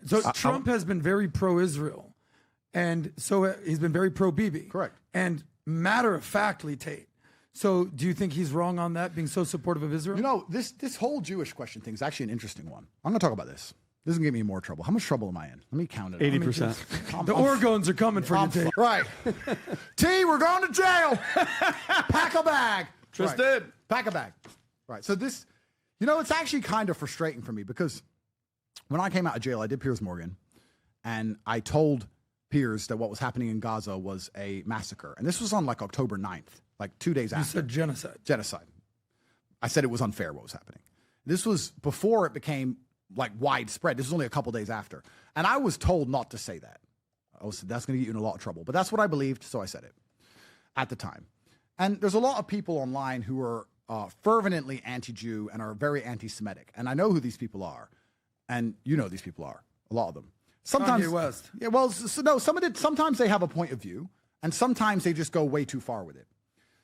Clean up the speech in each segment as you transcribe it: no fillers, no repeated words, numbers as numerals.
So Trump has been very pro-Israel, and so he's been very pro-Bibi. Correct. And matter-of-factly, Tate. So do you think he's wrong on that, being so supportive of Israel? You know, this whole Jewish question thing is actually an interesting one. I'm going to talk about this. This is going to get me in more trouble. How much trouble am I in? Let me count it. 80%. The Orgons are coming for you, Tate. Right. T, we're going to jail. Pack a bag. Tristan. Right. Pack a bag. Right. So this, you know, it's actually kind of frustrating for me because when I came out of jail, I did Piers Morgan, and I told Piers that what was happening in Gaza was a massacre. And this was on like October 9th, like 2 days after. You said genocide. Genocide. I said it was unfair what was happening. This was before it became like widespread. This was only a couple days after. And I was told not to say that. I was, that's going to get you in a lot of trouble. But that's what I believed, so I said it at the time. And there's a lot of people online who are fervently anti-Jew and are very anti-Semitic. And I know who these people are. And you know these people are, a lot of them. Sometimes, Kanye West. Yeah, well, no, sometimes they have a point of view, and sometimes they just go way too far with it.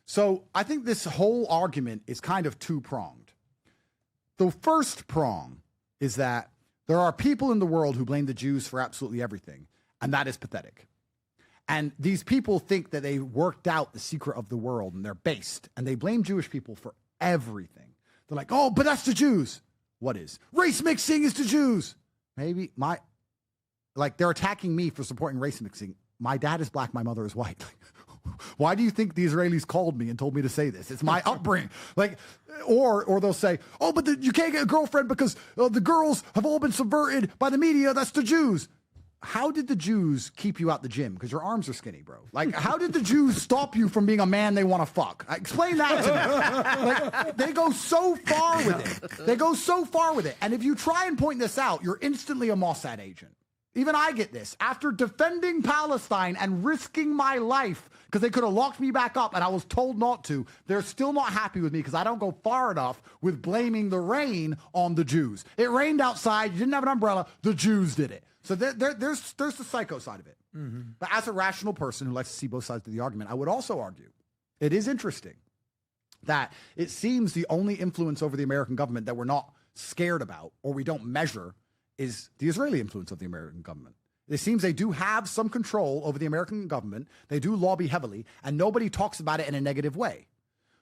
So I think this whole argument is kind of two-pronged. The first prong is that there are people in the world who blame the Jews for absolutely everything, and that is pathetic. And these people think that they worked out the secret of the world, and they're based, and they blame Jewish people for everything. They're like, oh, but that's the Jews. What is? Race mixing is the Jews. Maybe they're attacking me for supporting race mixing. My dad is black, my mother is white. Why do you think the Israelis called me and told me to say this? It's my upbringing. Or they'll say, oh, but you can't get a girlfriend because the girls have all been subverted by the media. That's the Jews. How did the Jews keep you out the gym? Because your arms are skinny, bro. Like, how did the Jews stop you from being a man they want to fuck? Explain that to me. Like, they go so far with it. They go so far with it. And if you try and point this out, you're instantly a Mossad agent. Even I get this. After defending Palestine and risking my life, because they could have locked me back up and I was told not to, they're still not happy with me because I don't go far enough with blaming the rain on the Jews. It rained outside. You didn't have an umbrella. The Jews did it. So there's the psycho side of it. Mm-hmm. But as a rational person who likes to see both sides of the argument, I would also argue it is interesting that it seems the only influence over the American government that we're not scared about or we don't measure is the Israeli influence of the American government. It seems they do have some control over the American government. They do lobby heavily, and nobody talks about it in a negative way.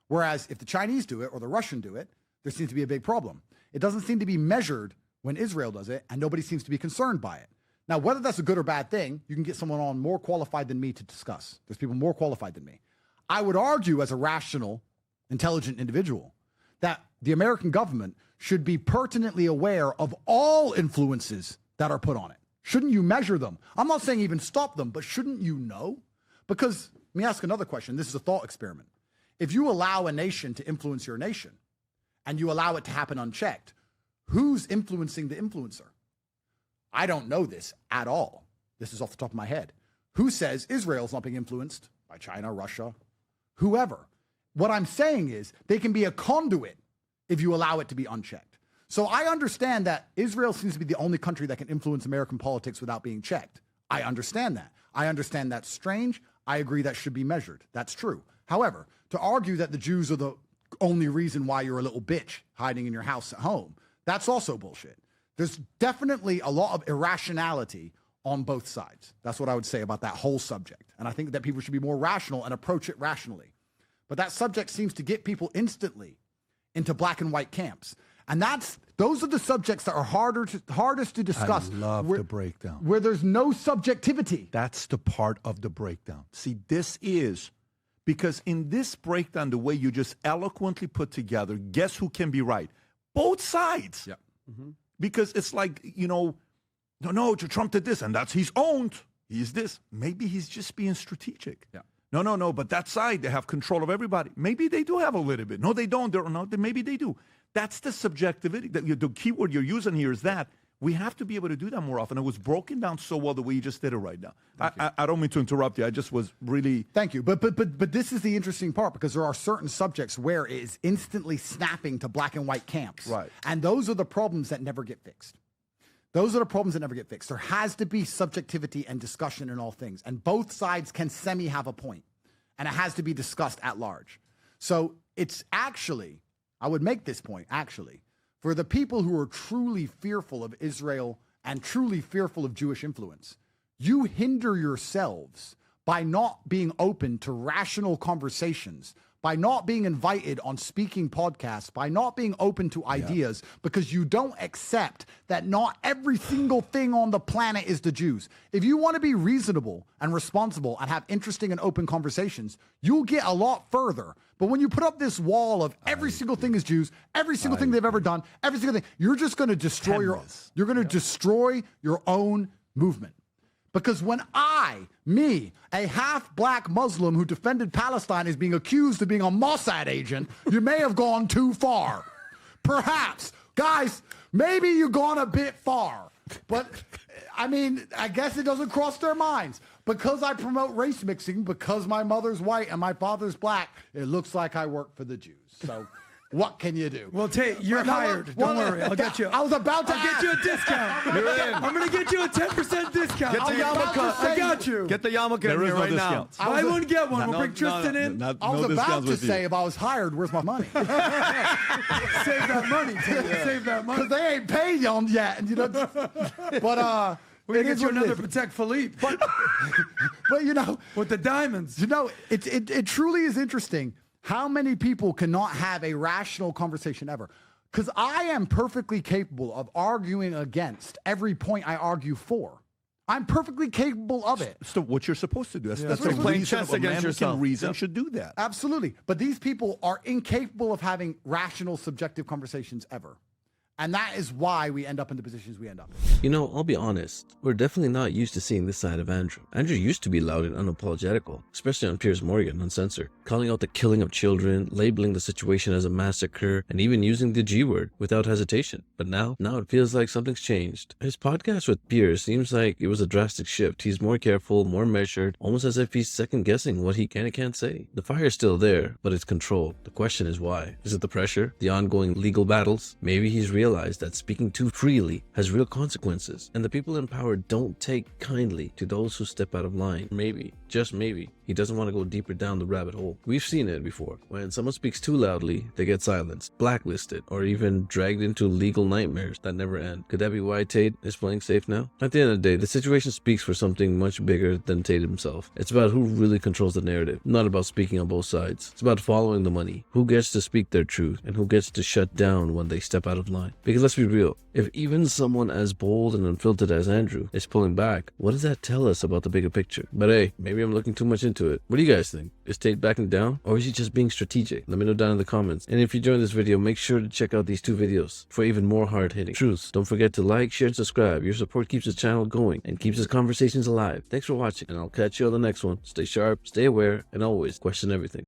Whereas if the Chinese do it or the Russian do it, there seems to be a big problem. It doesn't seem to be measured when Israel does it, and nobody seems to be concerned by it. Now, whether that's a good or bad thing, you can get someone on more qualified than me to discuss. There's people more qualified than me. I would argue as a rational, intelligent individual that the American government should be pertinently aware of all influences that are put on it. Shouldn't you measure them? I'm not saying even stop them, but shouldn't you know? Because, let me ask another question. This is a thought experiment. If you allow a nation to influence your nation, and you allow it to happen unchecked, who's influencing the influencer? I don't know this at all. This is off the top of my head. Who says Israel's not being influenced by China, Russia, whoever? What I'm saying is they can be a conduit if you allow it to be unchecked. So I understand that Israel seems to be the only country that can influence American politics without being checked. I understand that. I understand that's strange. I agree that should be measured. That's true. However, to argue that the Jews are the only reason why you're a little bitch hiding in your house at home, that's also bullshit. There's definitely a lot of irrationality on both sides. That's what I would say about that whole subject. And I think that people should be more rational and approach it rationally. But that subject seems to get people instantly into black and white camps. And those are the subjects that are hardest to discuss. I love the breakdown. Where there's no subjectivity. That's the part of the breakdown. See, this is, because in this breakdown, the way you just eloquently put together, guess who can be right? Both sides. Yeah. Mm-hmm. Because it's like, no, Trump did this, and that's he's owned. He's this. Maybe he's just being strategic. Yeah. No, but that side, they have control of everybody. Maybe they do have a little bit. No, they don't. Maybe they do. That's the subjectivity. The keyword you're using here is that. We have to be able to do that more often. It was broken down so well the way you just did it right now. I don't mean to interrupt you. I just was really... Thank you. But this is the interesting part, because there are certain subjects where it is instantly snapping to black and white camps. Right. And those are the problems that never get fixed. Those are the problems that never get fixed. There has to be subjectivity and discussion in all things. And both sides can have a point. And it has to be discussed at large. So it's actually, I would make this point, actually, for the people who are truly fearful of Israel and truly fearful of Jewish influence, you hinder yourselves by not being open to rational conversations, by not being invited on speaking podcasts, by not being open to ideas, because you don't accept that not every single thing on the planet is the Jews. If you want to be reasonable and responsible and have interesting and open conversations, you'll get a lot further. But when you put up this wall of every single thing is Jews, every single thing they've ever done, every single thing, you're just going to destroy destroy your own movement. Because when me, a half-black Muslim who defended Palestine, is being accused of being a Mossad agent, you may have gone too far. Perhaps. Guys, maybe you've gone a bit far. But, I mean, I guess it doesn't cross their minds. Because I promote race mixing, because my mother's white and my father's black, it looks like I work for the Jews. So... what can you do? Well, Tate, you're hired. Don't worry. I'll get you. I was about to get you a discount. I'm going to get you a 10% discount. Get the yarmulke. I got you. Get the yarmulke There in is here no right discount. now. I wouldn't get one. We'll bring Tristan in. I was about to say, if I was hired, where's my money? Save that money, Tate. Save that money. Because they ain't paid on yet. And, you know, but we're going to get you another Protect Philippe. But you know. With the diamonds. You know, it truly is interesting. How many people cannot have a rational conversation ever? Because I am perfectly capable of arguing against every point I argue for. I'm perfectly capable of it. So what you're supposed to do. That's You're a playing reason chess of a against man who yourself. can reason should do that. Absolutely. But these people are incapable of having rational, subjective conversations ever. And that is why we end up in the positions we end up in. You know, I'll be honest, we're definitely not used to seeing this side of Andrew. Andrew used to be loud and unapologetical, especially on Piers Morgan Uncensored, calling out the killing of children, labeling the situation as a massacre, and even using the G word without hesitation. But now it feels like something's changed. His podcast with Piers seems like it was a drastic shift. He's more careful, more measured, almost as if he's second-guessing what he can and can't say. The fire's still there, but it's controlled. The question is why? Is it the pressure? The ongoing legal battles? Maybe he's realized that speaking too freely has real consequences, and the people in power don't take kindly to those who step out of line. Maybe, just maybe, he doesn't want to go deeper down the rabbit hole. We've seen it before. When someone speaks too loudly, they get silenced, blacklisted, or even dragged into legal nightmares that never end. Could that be why Tate is playing safe now? At the end of the day, the situation speaks for something much bigger than Tate himself. It's about who really controls the narrative, not about speaking on both sides. It's about following the money, who gets to speak their truth, and who gets to shut down when they step out of line. Because let's be real, if even someone as bold and unfiltered as Andrew is pulling back, what does that tell us about the bigger picture? But hey, maybe I'm looking too much into it. What do you guys think? Is Tate backing down, or is he just being strategic? Let me know down in the comments. And if you enjoyed this video, make sure to check out these 2 videos for even more hard-hitting truths. Don't forget to like, share, and subscribe. Your support keeps the channel going and keeps the conversations alive. Thanks for watching, and I'll catch you on the next one. Stay sharp, stay aware, and always question everything.